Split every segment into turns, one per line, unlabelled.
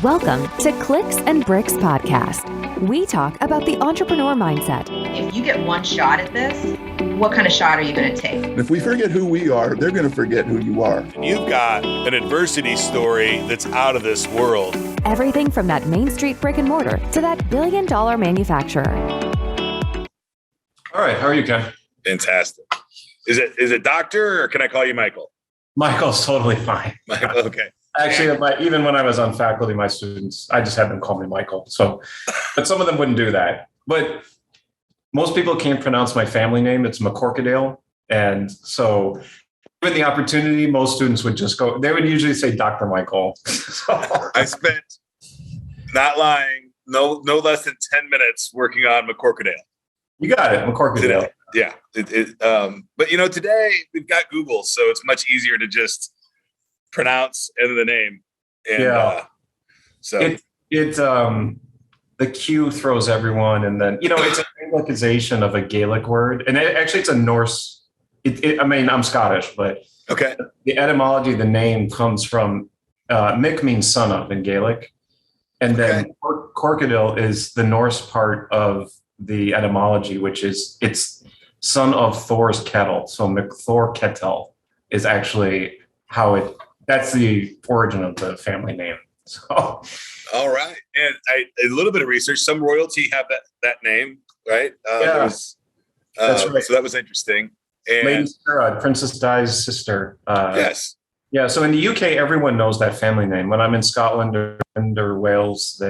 Welcome to Clicks and Bricks Podcast. We talk about the entrepreneur mindset.
If you get one shot at this, what kind of shot are you going to take?
If we forget who we are, they're going to forget who you are.
You've got an adversity story that's out of this world.
Everything from that Main Street brick and mortar to that billion-dollar manufacturer.
All right. How are you, Ken?
Fantastic. Is it doctor or can I call you Michael?
Michael's totally fine.
Michael, okay.
Actually, even when I was on faculty, my students, I just had them call me Michael. But some of them wouldn't do that. But most people can't pronounce my family name. It's McCorquodale. And so given the opportunity, most students would just go, they would usually say Dr. Michael.
I spent, not lying, no less than 10 minutes working on McCorquodale.
You got it, McCorquodale.
Yeah. But today we've got Google, so it's much easier to just pronounce and the name. And,
the Q throws everyone, and then it's an Anglicization of a Gaelic word, and actually it's a Norse. I'm Scottish, but
okay.
The etymology of the name comes from Mick means son of in Gaelic, and then Corkadil is the Norse part of the etymology, which is it's son of Thor's kettle. So McThor Kettle is actually that's the origin of the family name. So,
all right, and a little bit of research. Some royalty have that name, right?
That's right.
So that was interesting. And
Lady Sarah, Princess Di's sister.
Yes.
Yeah. So in the UK, everyone knows that family name. When I'm in Scotland or Wales,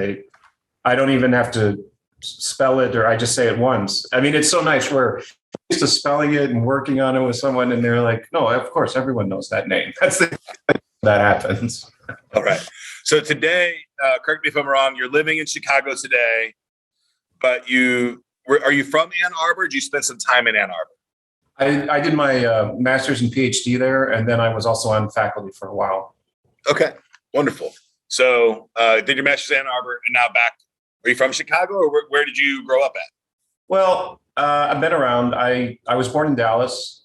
I don't even have to spell it, or I just say it once. I mean, it's so nice. We're used to spelling it and working on it with someone, and they're like, "No, of course, everyone knows that name." That happens.
All right. So today, correct me if I'm wrong, you're living in Chicago today, but are you from Ann Arbor? Did you spend some time in Ann Arbor?
I did my master's and Ph.D. there, and then I was also on faculty for a while.
Okay, wonderful. So did your master's in Ann Arbor and now back. Are you from Chicago, or where did you grow up at?
Well, I've been around. I was born in Dallas.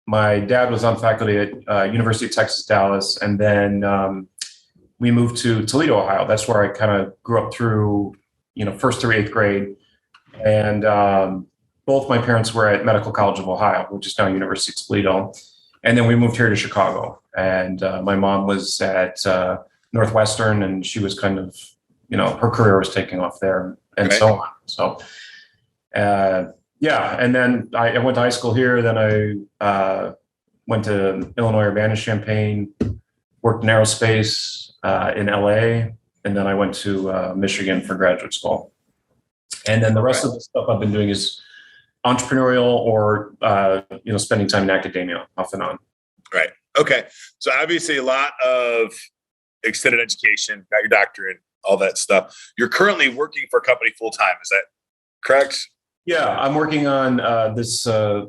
My dad was on faculty at University of Texas, Dallas, and then we moved to Toledo, Ohio. That's where I kind of grew up through, first through eighth grade. And both my parents were at Medical College of Ohio, which is now University of Toledo. And then we moved here to Chicago. And my mom was at Northwestern, and she was kind of, her career was taking off there and
right.
So on. So, and then I went to high school here. Then I went to Illinois Urbana-Champaign, worked in aerospace in LA, and then I went to Michigan for graduate school. And then the rest of the stuff I've been doing is entrepreneurial or, spending time in academia off and on.
Right. Okay. So obviously a lot of extended education, got your doctorate, all that stuff. You're currently working for a company full-time. Is that correct?
Yeah, I'm working on this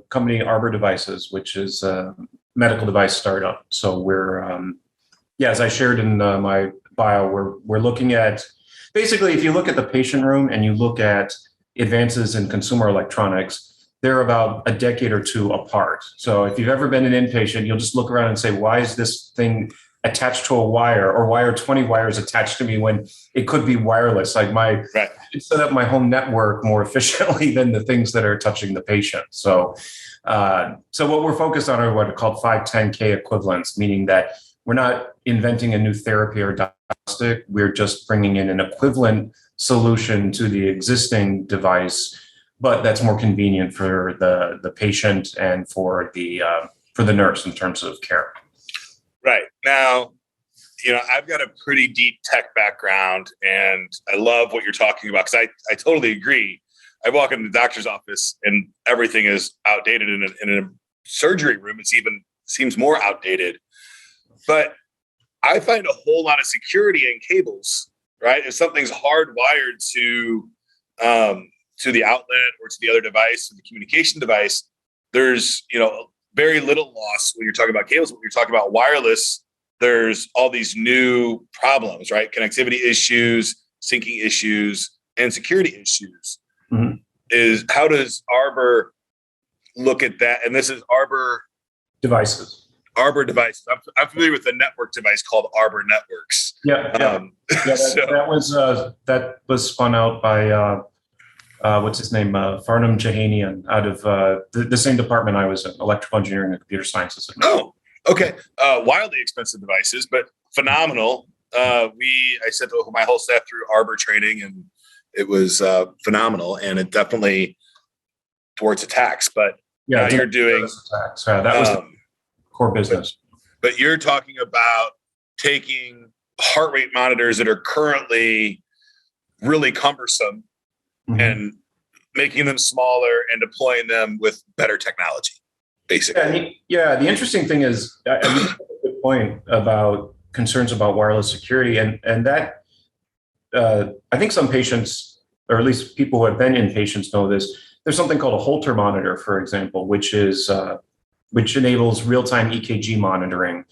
company, Arbor Devices, which is a medical device startup. So we're, as I shared in my bio, we're looking at, basically, if you look at the patient room and you look at advances in consumer electronics, they're about a decade or two apart. So if you've ever been an inpatient, you'll just look around and say, why is this thing attached to a wire, or why are 20 wires attached to me when it could be wireless? Like I set up my home network more efficiently than the things that are touching the patient. So what we're focused on are what are called 510K equivalents, meaning that we're not inventing a new therapy or diagnostic. We're just bringing in an equivalent solution to the existing device, but that's more convenient for the patient and for the nurse in terms of care.
Right. Now, I've got a pretty deep tech background, and I love what you're talking about because I totally agree. I walk into the doctor's office and everything is outdated. In a surgery room, it's even seems more outdated. But I find a whole lot of security in cables, right? If something's hardwired to the outlet or to the other device, or the communication device, there's, very little loss when you're talking about cables. When you're talking about wireless, there's all these new problems, right? Connectivity issues, syncing issues, and security issues. Mm-hmm. How does Arbor look at that? And this is Arbor
Devices.
Arbor device. I'm familiar with a network device called Arbor Networks.
Yeah. That was spun out by what's his name, Farnham Jahanian, out of the same department I was in, electrical engineering and computer sciences.
Oh, okay. Wildly expensive devices, but phenomenal. I sent my whole staff through Arbor training, and it was phenomenal. And it definitely towards attacks, but now you're doing
attacks. That was the core business.
But you're talking about taking heart rate monitors that are currently really cumbersome and making them smaller and deploying them with better technology, basically.
The interesting thing is, I mean, that's a good point about concerns about wireless security, and that I think some patients, or at least people who have been inpatients, know this. There's something called a Holter monitor, for example, which enables real-time EKG monitoring,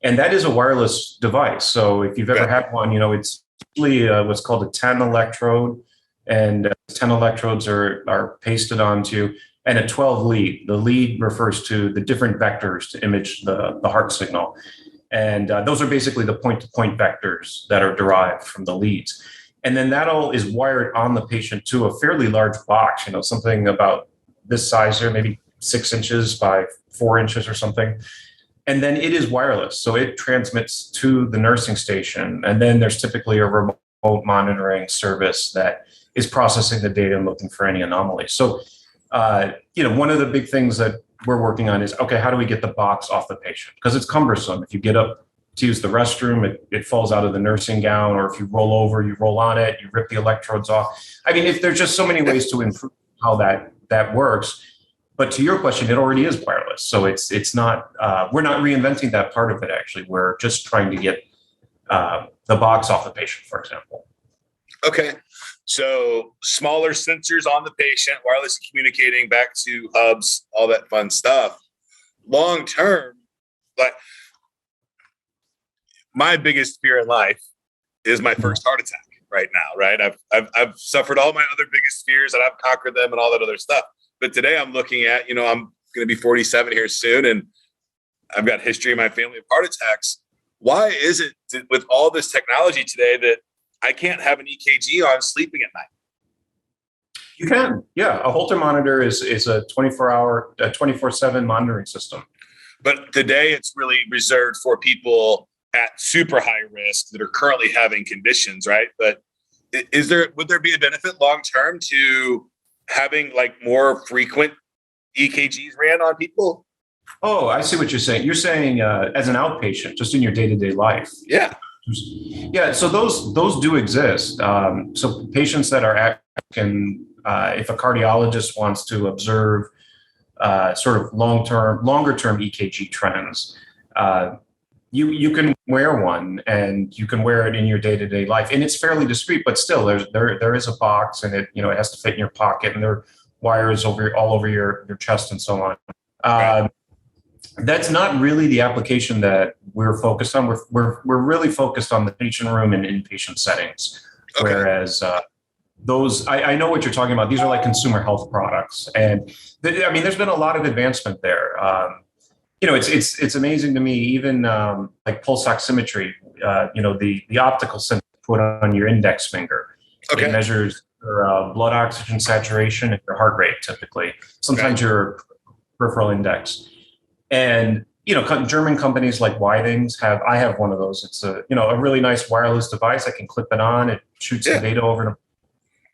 and that is a wireless device. So if you've ever had one, it's usually what's called a 10 electrode, and 10 electrodes are pasted onto, and a 12 lead. The lead refers to the different vectors to image the heart signal, and those are basically the point-to-point vectors that are derived from the leads. And then that all is wired on the patient to a fairly large box, something about this size here, maybe 6 inches by 4 inches or something. And then it is wireless. So it transmits to the nursing station. And then there's typically a remote monitoring service that is processing the data and looking for any anomalies. So, one of the big things that we're working on is, okay, how do we get the box off the patient? Because it's cumbersome. If you get up to use the restroom, it falls out of the nursing gown, or if you roll over, you roll on it, you rip the electrodes off. I mean, if there's just so many ways to improve how that works. But to your question, it already is wireless. So it's not, we're not reinventing that part of it, actually. We're just trying to get the box off the patient, for example.
Okay. So smaller sensors on the patient, wirelessly communicating back to hubs, all that fun stuff. Long term, like, my biggest fear in life is my first heart attack right now, right? I've suffered all my other biggest fears, and I've conquered them and all that other stuff. But today I'm looking at, I'm going to be 47 here soon, and I've got history in my family of heart attacks. Why is it that with all this technology today that I can't have an EKG on sleeping at night?
You can. Yeah. A Holter monitor is a 24-hour, 24/7 monitoring system.
But today it's really reserved for people at super high risk that are currently having conditions, right? But would there be a benefit long term to having like more frequent EKGs ran on people?
Oh, I see what you're saying. You're saying as an outpatient, just in your day-to-day life.
Yeah.
Yeah. So those do exist. So patients that are if a cardiologist wants to observe sort of longer term EKG trends, you can wear one, and you can wear it in your day-to-day life, and it's fairly discreet, but still there is a box, and it has to fit in your pocket, and there are wires all over your chest and so on.
Right.
That's not really the application that we're focused on. We're really focused on the patient room and inpatient settings. Okay. Whereas those, I know what you're talking about. These are like consumer health products, and there's been a lot of advancement there. It's amazing to me, even like pulse oximetry, the optical sensor put on your index finger. Okay. It measures your blood oxygen saturation and your heart rate, typically. Sometimes your peripheral index. And, German companies like Whiting's I have one of those. It's a really nice wireless device. I can clip it on. It shoots the data over to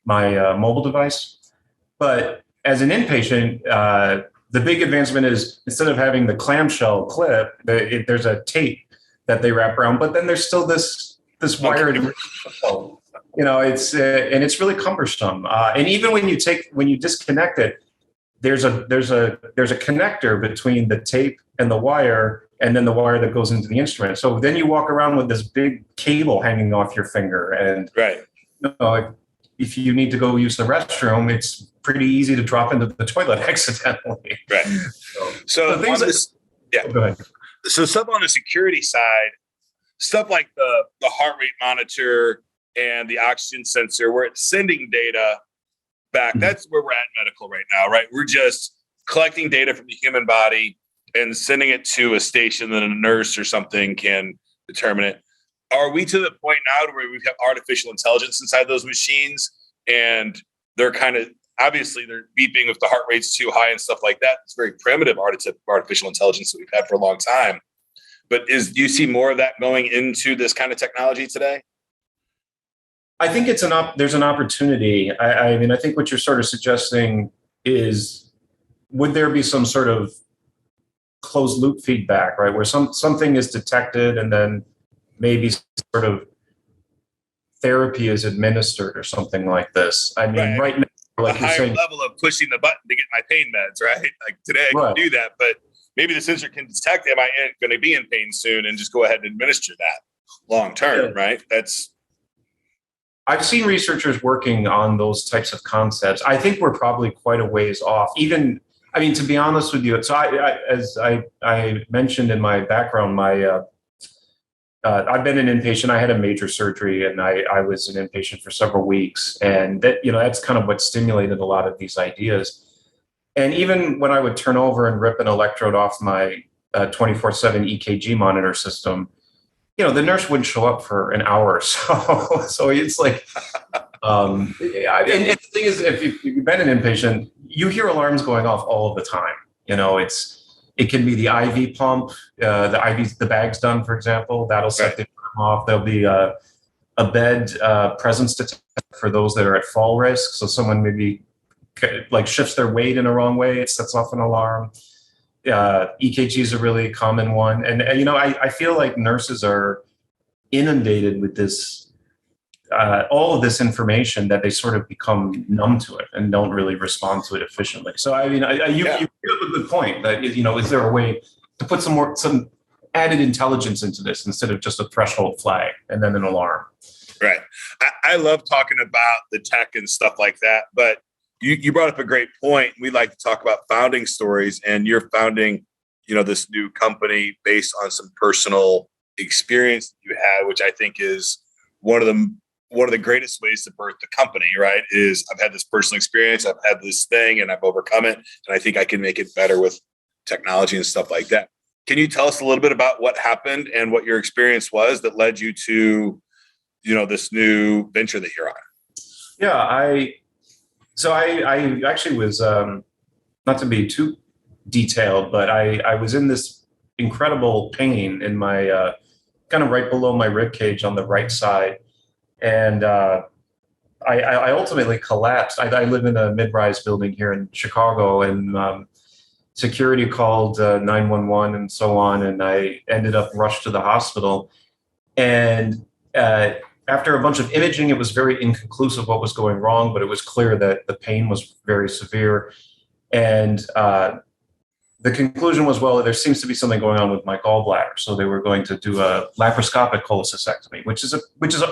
my mobile device. But as an inpatient, the big advancement is, instead of having the clamshell clip, there's a tape that they wrap around, but then there's still this wired, it's really cumbersome. And even when you disconnect it, there's a connector between the tape and the wire, and then the wire that goes into the instrument. So then you walk around with this big cable hanging off your finger, and if you need to go use the restroom, it's pretty easy to drop into the toilet accidentally.
Right. So things go ahead. So stuff on the security side, stuff like the heart rate monitor and the oxygen sensor, where it's sending data back. Mm-hmm. That's where we're at in medical right now, right? We're just collecting data from the human body and sending it to a station that a nurse or something can determine it. Are we to the point now where we have artificial intelligence inside those machines, and they're kind of, obviously they're beeping if the heart rate's too high and stuff like that? It's very primitive artificial intelligence that we've had for a long time. But do you see more of that going into this kind of technology today?
I think there's an opportunity. I mean, I think what you're sort of suggesting is, would there be some sort of closed loop feedback, right? Where something is detected and then maybe sort of therapy is administered or something like this. I mean, right now, like
a higher level of pushing the button to get my pain meds, right? Like today I can do that, but maybe the sensor can detect, am I going to be in pain soon, and just go ahead and administer that long term, right? I've
seen researchers working on those types of concepts. I think we're probably quite a ways off. Even, I mean, to be honest with you, so as I mentioned in my background, I've been an inpatient. I had a major surgery, and I was an inpatient for several weeks, and that's kind of what stimulated a lot of these ideas. And even when I would turn over and rip an electrode off my 24/7 EKG monitor system, the nurse wouldn't show up for an hour or so. So it's like, and the thing is, if you've been an inpatient, you hear alarms going off all of the time. It can be the IV pump, the bag's done, for example, that'll set the alarm off. There'll be a bed presence detector for those that are at fall risk. So someone maybe like shifts their weight in a wrong way, it sets off an alarm. EKG is a really common one. And I feel like nurses are inundated with this, all of this information, that they sort of become numb to it and don't really respond to it efficiently. So, I mean, you have a good point that, is there a way to put some added intelligence into this instead of just a threshold flag and then an alarm?
Right. I love talking about the tech and stuff like that, but you brought up a great point. We like to talk about founding stories, and you're founding, this new company based on some personal experience you had, which I think is one of the greatest ways to birth the company, right? Is I've had this personal experience, I've had this thing, and I've overcome it, and I think I can make it better with technology and stuff like that. Can you tell us a little bit about what happened and what your experience was that led you to, this new venture that you're on?
Yeah, I actually was, not to be too detailed, but I was in this incredible pain in my, kind of right below my rib cage on the right side. And I ultimately collapsed. I live in a mid-rise building here in Chicago, and security called 911 and so on. And I ended up rushed to the hospital. And after a bunch of imaging, it was very inconclusive what was going wrong, but it was clear that the pain was very severe. And the conclusion was, well, there seems to be something going on with my gallbladder. So they were going to do a laparoscopic cholecystectomy, which is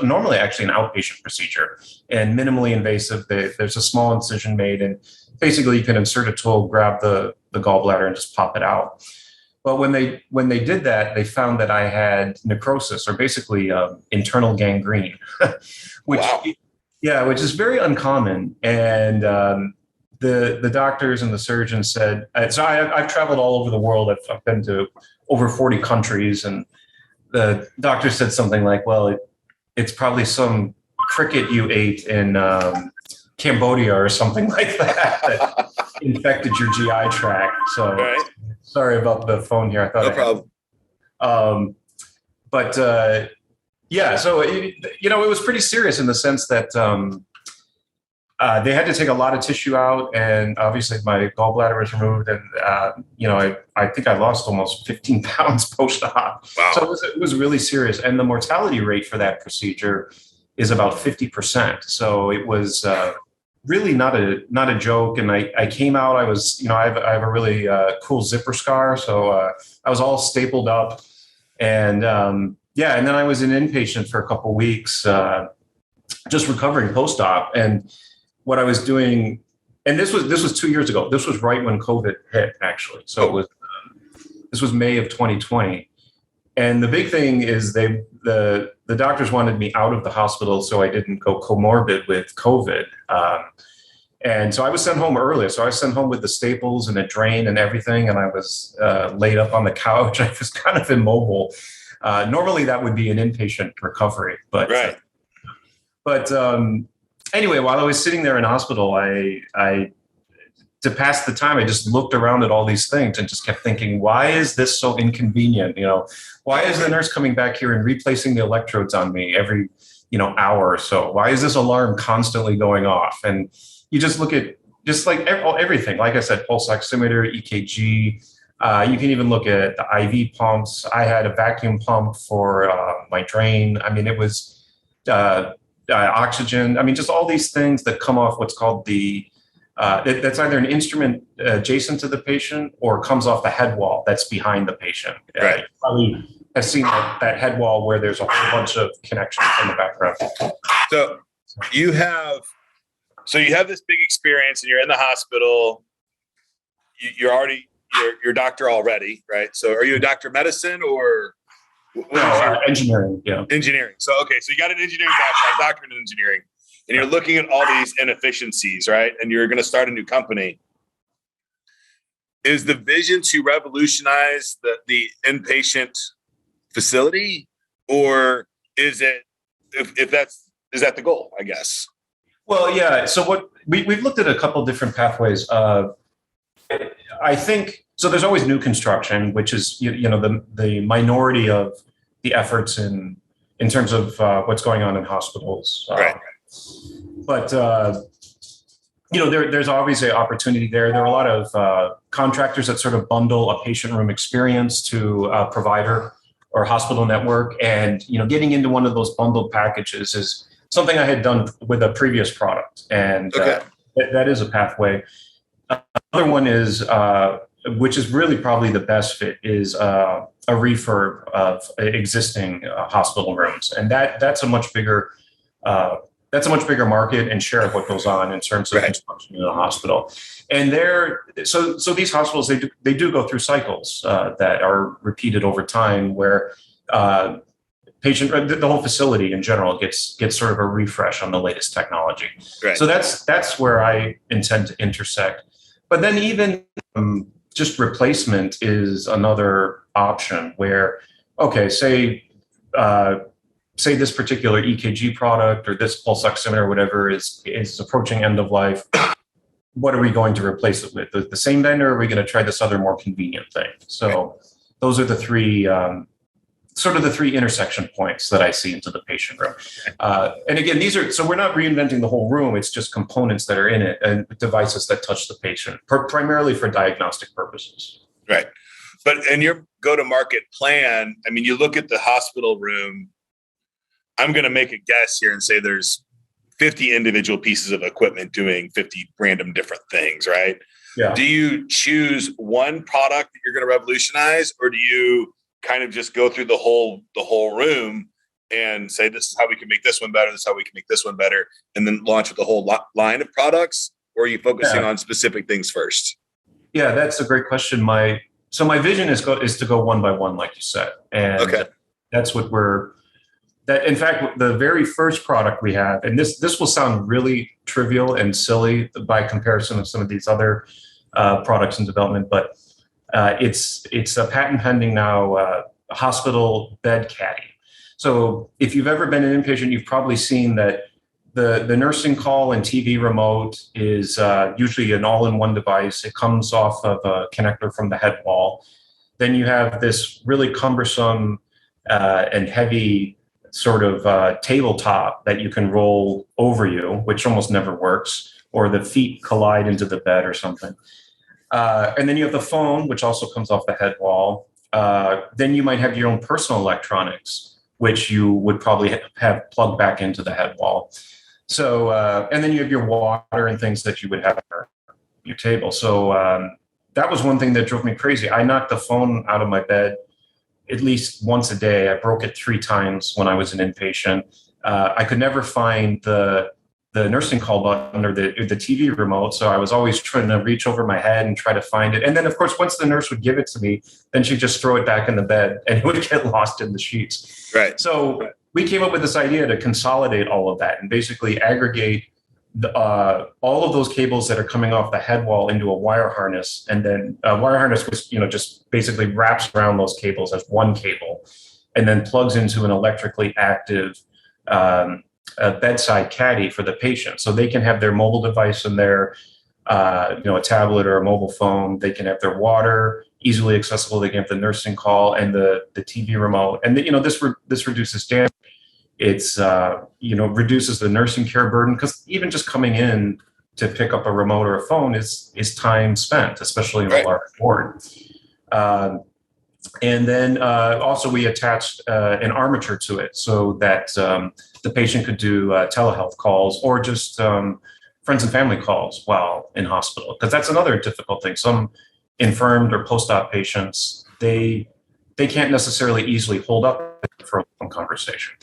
normally actually an outpatient procedure and minimally invasive. There's a small incision made, and basically you can insert a tool, grab the gallbladder, and just pop it out. Well, when they did that, they found that I had necrosis, or basically internal gangrene, which is very uncommon. And the doctors and the surgeons said, so I've traveled all over the world. I've been to over 40 countries, and the doctor said something like, well, it's probably some cricket you ate in Cambodia or something like that infected your GI tract. So sorry about the phone here. I thought
no problem.
So it was pretty serious in the sense that they had to take a lot of tissue out, and obviously my gallbladder was removed, and I think I lost almost 15 pounds post-op.
Wow.
So it was really serious, and the mortality rate for that procedure is about 50%. So it was really not a joke. And I came out. I was, I have a really cool zipper scar, so I was all stapled up, and and then I was an inpatient for a couple of weeks, just recovering post-op. And what I was doing, and this was 2 years ago. This was right when COVID hit, actually. So this was May of 2020. And the big thing is the doctors wanted me out of the hospital so I didn't go comorbid with COVID. And so I was sent home early. So I was sent home with the staples and a drain and everything. And I was laid up on the couch. I was kind of immobile. Normally that would be an inpatient recovery, but
right.
Anyway, while I was sitting there in hospital, I to pass the time, I just looked around at all these things and just kept thinking, why is this so inconvenient? Why is the nurse coming back here and replacing the electrodes on me every, hour or so? Why is this alarm constantly going off? And you just look at just like everything. Like I said, pulse oximeter, EKG. You can even look at the IV pumps. I had a vacuum pump for my drain. I mean, it was oxygen. I mean, just all these things that come off what's called that's either an instrument adjacent to the patient or comes off the head wall that's behind the patient.
Right.
You probably have seen that head wall where there's a whole bunch of connections in the background.
So you have this big experience and you're in the hospital. You're a doctor already, right? So are you a doctor of medicine or
engineering? Yeah.
Engineering. So, okay. So you got an engineering background, doctorate in engineering, and you're looking at all these inefficiencies, right? And you're going to start a new company. Is the vision to revolutionize the inpatient facility, or is it, is that the goal, I guess?
Well, yeah. So what we've looked at a couple different pathways. I think so. There's always new construction, which is the minority of the efforts in terms of what's going on in hospitals.
Right.
But there's obviously opportunity there. There are a lot of contractors that sort of bundle a patient room experience to a provider or hospital network, and getting into one of those bundled packages is something I had done with a previous product, and that is a pathway. Another one is, which is really probably the best fit, is a refurb of existing hospital rooms, and that's a much bigger market and share of what goes on in terms of construction in a hospital. And so these hospitals, they do go through cycles that are repeated over time, where the whole facility in general gets sort of a refresh on the latest technology. Right. So that's where I intend to intersect. But then even just replacement is another option where, okay, say this particular EKG product or this pulse oximeter or whatever is approaching end of life. What are we going to replace it with? The same vendor, or are we going to try this other more convenient thing? So those are the three intersection points that I see into the patient room. And again, so we're not reinventing the whole room. It's just components that are in it and devices that touch the patient, primarily for diagnostic purposes.
Right. But in your go-to-market plan, I mean, you look at the hospital room, I'm going to make a guess here and say there's 50 individual pieces of equipment doing 50 random different things, right?
Yeah.
Do you choose one product that you're going to revolutionize, or do you kind of just go through the whole room and say, this is how we can make this one better, this is how we can make this one better, and then launch with the whole line of products? Or are you focusing on specific things first?
Yeah, that's a great question. My vision is to go one by one, like you said. And that's what in fact, the very first product we have, and this will sound really trivial and silly by comparison of some of these other products in development, but it's a patent pending now hospital bed caddy. So if you've ever been an inpatient, you've probably seen that the nursing call and TV remote is usually an all-in-one device. It comes off of a connector from the head wall. Then you have this really cumbersome and heavy sort of tabletop that you can roll over you, which almost never works, or the feet collide into the bed or something. And then you have the phone, which also comes off the head wall. Then you might have your own personal electronics, which you would probably have plugged back into the head wall. So, and then you have your water and things that you would have on your table. So that was one thing that drove me crazy. I knocked the phone out of my bed at least once a day. I broke it 3 times when I was an inpatient. I could never find the nursing call button or the TV remote. So I was always trying to reach over my head and try to find it. And then, of course, once the nurse would give it to me, then she'd just throw it back in the bed and it would get lost in the sheets.
Right.
So we came up with this idea to consolidate all of that and basically aggregate all of those cables that are coming off the head wall into a wire harness, and then a wire harness was, just basically wraps around those cables as one cable, and then plugs into an electrically active a bedside caddy for the patient, so they can have their mobile device in there, a tablet or a mobile phone. They can have their water easily accessible. They can have the nursing call and the TV remote, and this reduces damage. It's reduces the nursing care burden, because even just coming in to pick up a remote or a phone is time spent, especially in a large ward. And then also we attached an armature to it so that the patient could do telehealth calls or just friends and family calls while in hospital, because that's another difficult thing. Some infirmed or post-op patients, they can't necessarily easily hold up for a phone conversation.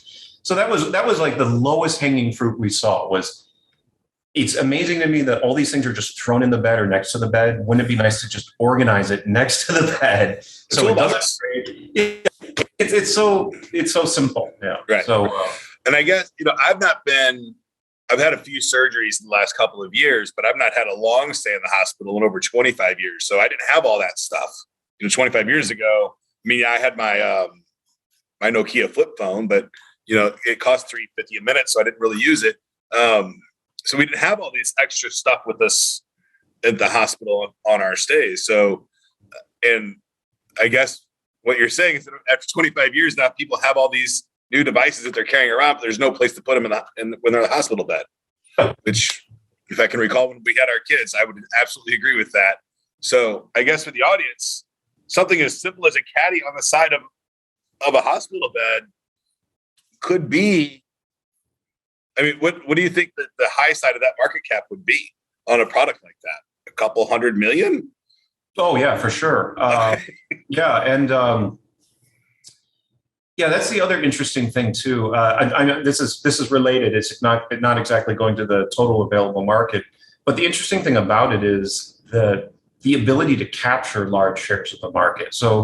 So that was like the lowest hanging fruit we saw. Was it's amazing to me that all these things are just thrown in the bed or next to the bed. Wouldn't it be nice to just organize it next to the bed so it doesn't? It's so simple. Yeah.
Right.
So,
and I guess I've had a few surgeries in the last couple of years, but I've not had a long stay in the hospital in over 25 years. So I didn't have all that stuff. 25 years ago, I had my my Nokia flip phone, but it cost $3.50 a minute, so I didn't really use it. So we didn't have all these extra stuff with us at the hospital on our stays. So, and I guess what you're saying is that after 25 years now, people have all these new devices that they're carrying around, but there's no place to put them when they're in the hospital bed. Which, if I can recall when we had our kids, I would absolutely agree with that. So I guess for the audience, something as simple as a caddy on the side of a hospital bed could be, what do you think that the high side of that market cap would be on a product like that? A couple $100 million?
Oh yeah, for sure. Yeah. And that's the other interesting thing too. I know this is related. It's not exactly going to the total available market, but the interesting thing about it is the ability to capture large shares of the market. So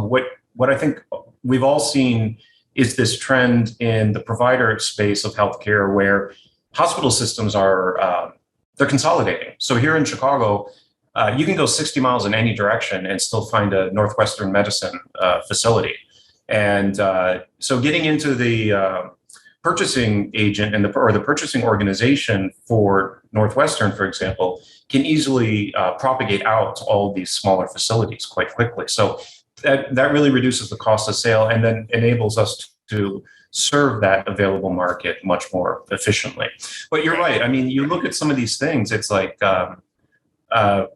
what I think we've all seen is this trend in the provider space of healthcare where hospital systems are they're consolidating. So here in Chicago, you can go 60 miles in any direction and still find a Northwestern Medicine facility. And so getting into the purchasing agent or the purchasing organization for Northwestern, for example, can easily propagate out to all these smaller facilities quite quickly. So that really reduces the cost of sale and then enables us to serve that available market much more efficiently. But you're right. You look at some of these things, it's like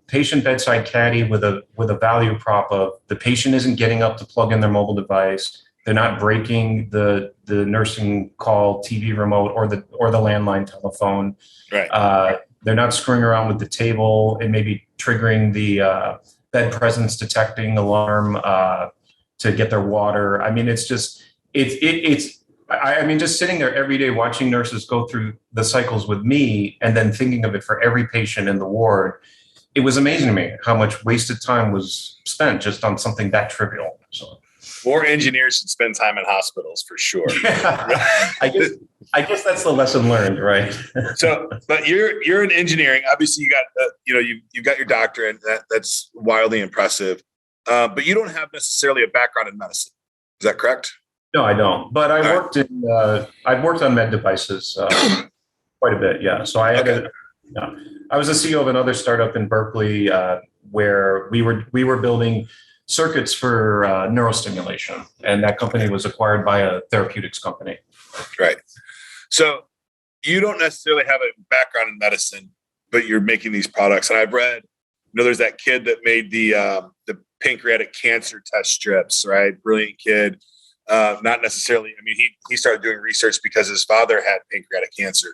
patient bedside caddy with a value prop of the patient isn't getting up to plug in their mobile device. They're not breaking the nursing call TV remote or the landline telephone.
Right.
They're not screwing around with the table and maybe triggering the bed presence detecting alarm to get their water. It's just just sitting there every day watching nurses go through the cycles with me and then thinking of it for every patient in the ward. It was amazing to me how much wasted time was spent just on something that trivial. So
more engineers should spend time in hospitals for sure.
I guess that's the lesson learned, right?
So, but you're in engineering. Obviously, you got you've got your doctorate. That's wildly impressive. But you don't have necessarily a background in medicine. Is that correct?
No, I don't. But I've worked on med devices quite a bit. Yeah. So I was the CEO of another startup in Berkeley where we were building circuits for neurostimulation, and that company was acquired by a therapeutics company.
Right. So you don't necessarily have a background in medicine, but you're making these products. And I've read, there's that kid that made the pancreatic cancer test strips, right? Brilliant kid. Not necessarily. He started doing research because his father had pancreatic cancer.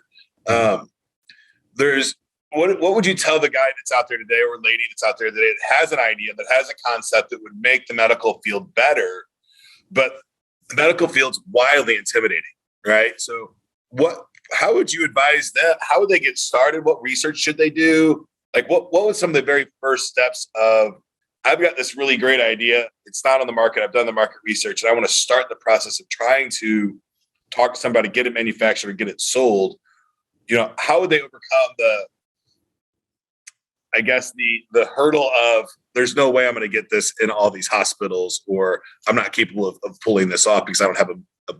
What would you tell the guy that's out there today or lady that's out there today that has an idea, that has a concept that would make the medical field better, but the medical field's wildly intimidating, right? So how would you advise them? How would they get started? What research should they do? Like what was some of the very first steps of, I've got this really great idea. It's not on the market. I've done the market research and I want to start the process of trying to talk to somebody, get it manufactured, get it sold. how would they overcome the hurdle of there's no way I'm going to get this in all these hospitals, or I'm not capable of pulling this off because I don't have a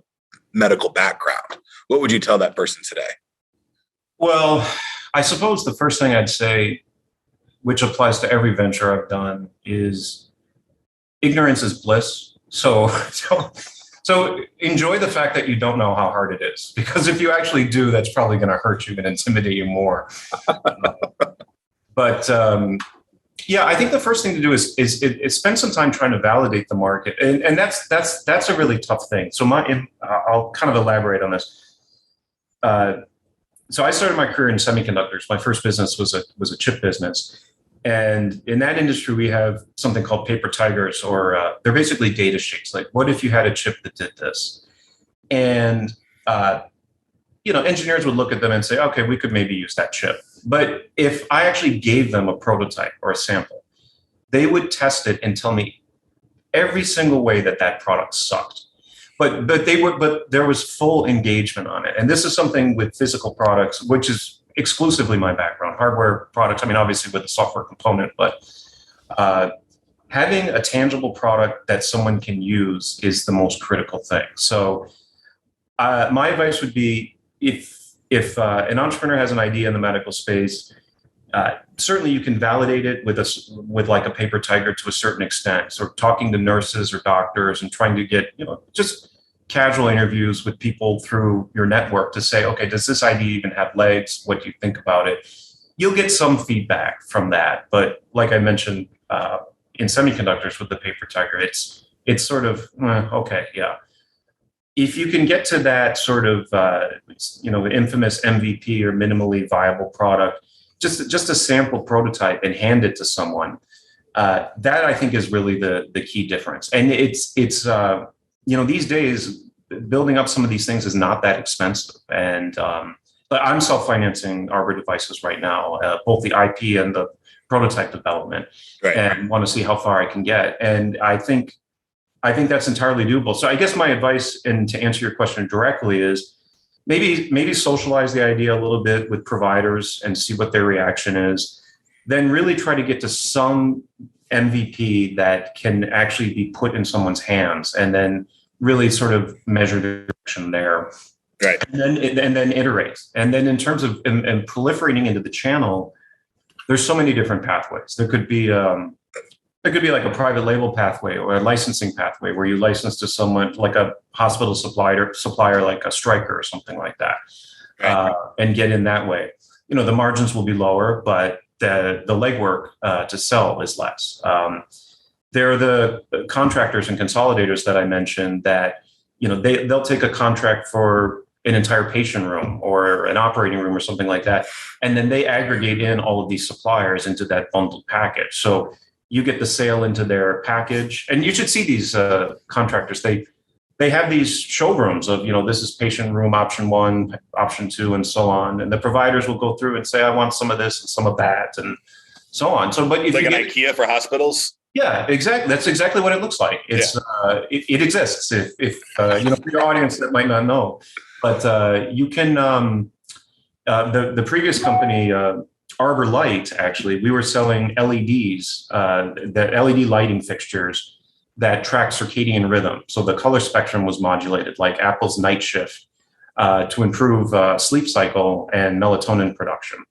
medical background? What would you tell that person today?
Well, I suppose the first thing I'd say, which applies to every venture I've done, is ignorance is bliss. So enjoy the fact that you don't know how hard it is, because if you actually do, that's probably going to hurt you and intimidate you more. But I think the first thing to do is spend some time trying to validate the market, and that's a really tough thing. So I'll kind of elaborate on this. So I started my career in semiconductors. My first business was a chip business. And in that industry, we have something called paper tigers, or they're basically data sheets. Like, what if you had a chip that did this? And, engineers would look at them and say, okay, we could maybe use that chip. But if I actually gave them a prototype or a sample, they would test it and tell me every single way that product sucked. But there was full engagement on it. And this is something with physical products, which is exclusively my background. Hardware products, obviously with the software component, but having a tangible product that someone can use is the most critical thing. So my advice would be, if an entrepreneur has an idea in the medical space, certainly you can validate it with like a paper tiger to a certain extent. So talking to nurses or doctors and trying to get, just casual interviews with people through your network to say, okay, does this idea even have legs? What do you think about it? You'll get some feedback from that. But like I mentioned, in semiconductors with the paper tiger, it's sort of, okay, yeah. If you can get to that sort of, the infamous MVP or minimally viable product, just a sample prototype and hand it to someone, that I think is really the key difference. And it's these days, building up some of these things is not that expensive. And but I'm self-financing Arbor devices right now, both the IP and the prototype development, right, and want to see how far I can get. And I think that's entirely doable. So I guess my advice, and to answer your question directly, is maybe socialize the idea a little bit with providers and see what their reaction is. Then really try to get to some MVP that can actually be put in someone's hands, and then really sort of measure the direction there.
Right.
And then iterate. And then in terms of and proliferating into the channel, there's so many different pathways. There could be like a private label pathway or a licensing pathway where you license to someone like a hospital supplier like a Stryker or something like that, right, and get in that way. The margins will be lower, but the legwork to sell is less. There are the contractors and consolidators that I mentioned that, they'll take a contract for an entire patient room or an operating room or something like that, and then they aggregate in all of these suppliers into that bundled package. So you get the sale into their package, and you should see these contractors. They have these showrooms of, this is patient room option 1, option 2, and so on. And the providers will go through and say, I want some of this and some of that, and so on. So, but if
like an IKEA for hospitals.
Yeah, exactly. That's exactly what it looks like. It's it exists. If for your audience that might not know, but you can the previous company. Arbor Light, actually, we were selling LEDs, the LED lighting fixtures that track circadian rhythm. So the color spectrum was modulated, like Apple's Night Shift, to improve sleep cycle and melatonin production.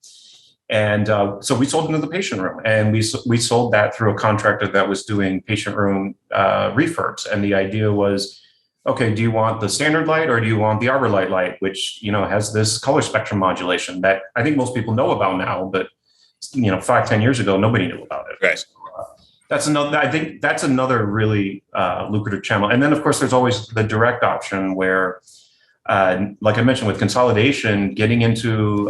And so we sold into the patient room, and we sold that through a contractor that was doing patient room refurbs. And the idea was, okay, do you want the standard light or do you want the Arbor light, which, has this color spectrum modulation that I think most people know about now, but, 5-10 years ago, nobody knew about it.
Right.
So, I think that's another really lucrative channel. And then, of course, there's always the direct option where, like I mentioned, with consolidation, getting into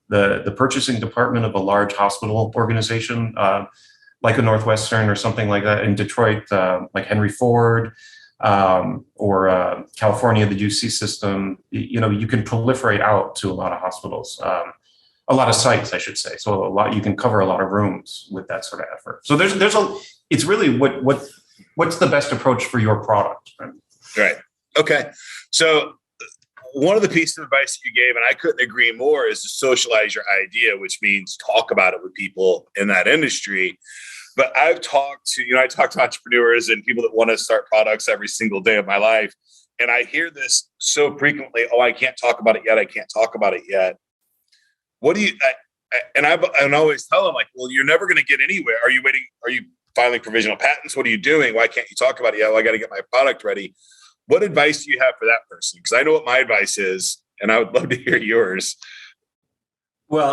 the purchasing department of a large hospital organization, like a Northwestern or something like that in Detroit, like Henry Ford, or California, the UC system, you can proliferate out to a lot of hospitals, a lot of sites, I should say. So you can cover a lot of rooms with that sort of effort. So it's really what's the best approach for your product.
Right. Okay. So one of the pieces of advice that you gave, and I couldn't agree more, is to socialize your idea, which means talk about it with people in that industry. But I talk to entrepreneurs and people that want to start products every single day of my life. And I hear this so frequently. Oh, I can't talk about it yet. I can't talk about it yet. What do you, I always tell them, like, well, you're never going to get anywhere. Are you waiting? Are you filing provisional patents? What are you doing? Why can't you talk about it yet? Well, I got to get my product ready. What advice do you have for that person? Because I know what my advice is, and I would love to hear yours.
Well,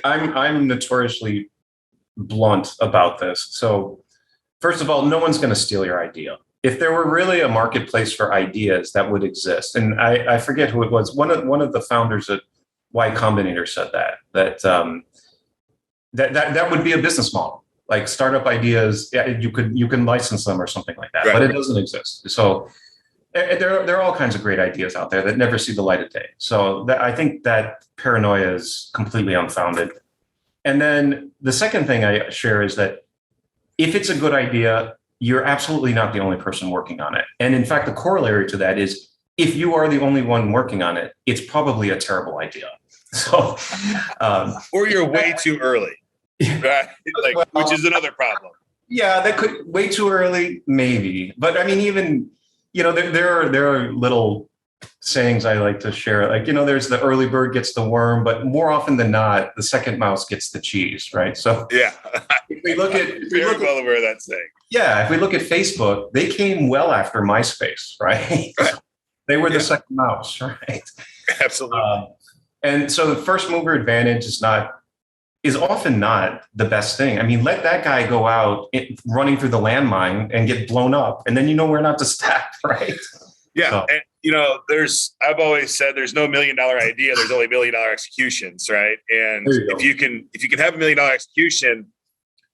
I'm notoriously blunt about this. So first of all, no one's going to steal your idea. If there were really a marketplace for ideas, that would exist. And I forget who it was. One of the founders at Y Combinator said that would be a business model. Like startup ideas, yeah, you can license them or something like that, right. But it doesn't exist. So there are all kinds of great ideas out there that never see the light of day. So I think that paranoia is completely unfounded. And then the second thing I share is that if it's a good idea, you're absolutely not the only person working on it. And in fact, the corollary to that is if you are the only one working on it, it's probably a terrible idea. So,
or you're way too early, right? Which is another problem.
Yeah, that could way too early, maybe. But I mean, even, there are little sayings I like to share. Like, there's the early bird gets the worm, but more often than not, the second mouse gets the cheese, right? So
yeah,
if we look at
aware of that saying.
Yeah, if we look at Facebook, they came well after MySpace, right? They were the second mouse, right?
Absolutely.
And so the first mover advantage is often not the best thing. I mean, let that guy go out running through the landmine and get blown up, and then you know where not to step, right?
Yeah, so. And I've always said there's no $1 million idea. There's only $1 million executions, right? And if you can have $1 million execution,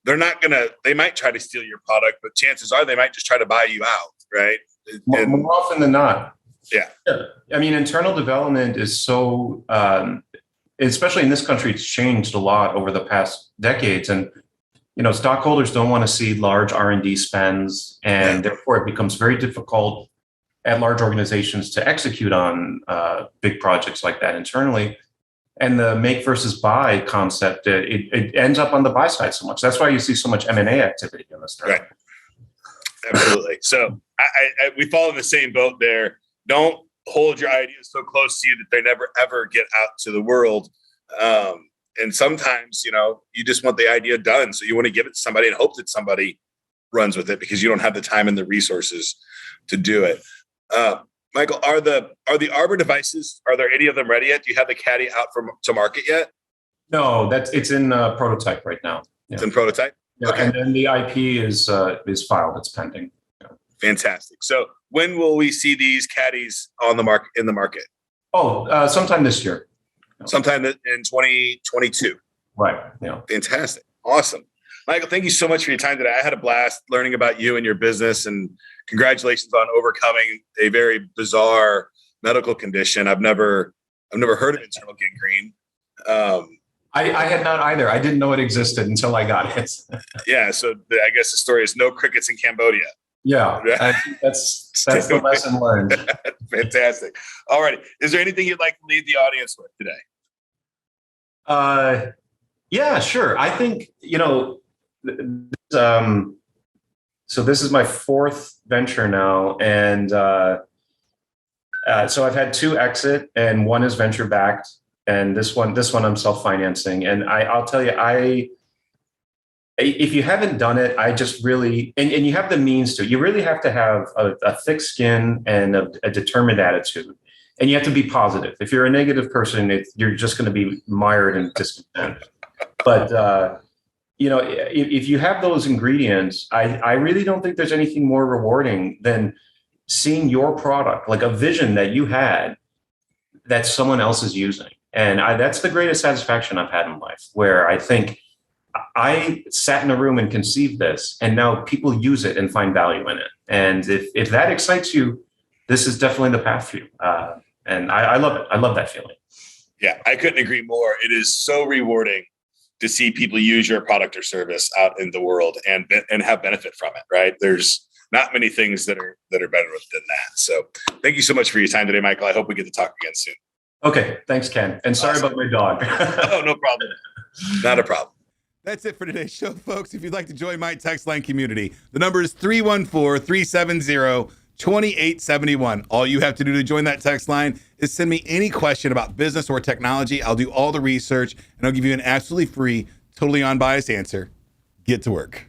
they might try to steal your product, but chances are they might just try to buy you out, right?
More often than not.
Yeah.
I mean, internal development is so, especially in this country, it's changed a lot over the past decades. And, stockholders don't want to see large R&D spends, and therefore it becomes very difficult at large organizations to execute on big projects like that internally. And the make versus buy concept, it ends up on the buy side so much. That's why you see so much M&A activity in this time.
Right. Absolutely. So we fall in the same boat there. Don't hold your ideas so close to you that they never, ever get out to the world. And sometimes, you just want the idea done. So you want to give it to somebody and hope that somebody runs with it because you don't have the time and the resources to do it. Michael, are the Arbor devices, are there any of them ready yet? Do you have the Caddy out to market yet?
No, it's in prototype right now. Yeah.
It's in prototype?
Yeah, okay. And then the IP is filed. It's pending. Yeah.
Fantastic. So when will we see these Caddies in the market?
Oh, sometime this year.
Sometime in 2022.
Right. Yeah.
Fantastic. Awesome. Michael, thank you so much for your time today. I had a blast learning about you and your business, and congratulations on overcoming a very bizarre medical condition. I've never heard of internal gangrene.
I had not either. I didn't know it existed until I got it.
Yeah. So I guess the story is no crickets in Cambodia.
Yeah. I think that's the lesson learned.
Fantastic. All right. Is there anything you'd like to leave the audience with today?
Yeah, sure. I think, so this is my fourth venture now. And so I've had 2 exit and 1 is venture backed. And this one I'm self-financing. And I'll tell you, if you haven't done it, I just really, and you have the means to, you really have to have a thick skin and a determined attitude. And you have to be positive. If you're a negative person, you're just going to be mired in discontent. But, if you have those ingredients, I really don't think there's anything more rewarding than seeing your product, like a vision that you had that someone else is using. And that's the greatest satisfaction I've had in life, where I think I sat in a room and conceived this, and now people use it and find value in it. And if that excites you, this is definitely the path for you. And I love it. I love that feeling.
Yeah, I couldn't agree more. It is so rewarding to see people use your product or service out in the world and have benefit from it, right? There's not many things that are better than that. So thank you so much for your time today, Michael. I hope we get to talk again soon.
Okay. Thanks, Ken. And sorry about my dog.
Oh, no problem. Not a problem.
That's it for today's show, folks. If you'd like to join my text line community, the number is 314-370-2871. All you have to do to join that text line is send me any question about business or technology. I'll do all the research, and I'll give you an absolutely free, totally unbiased answer. Get to work.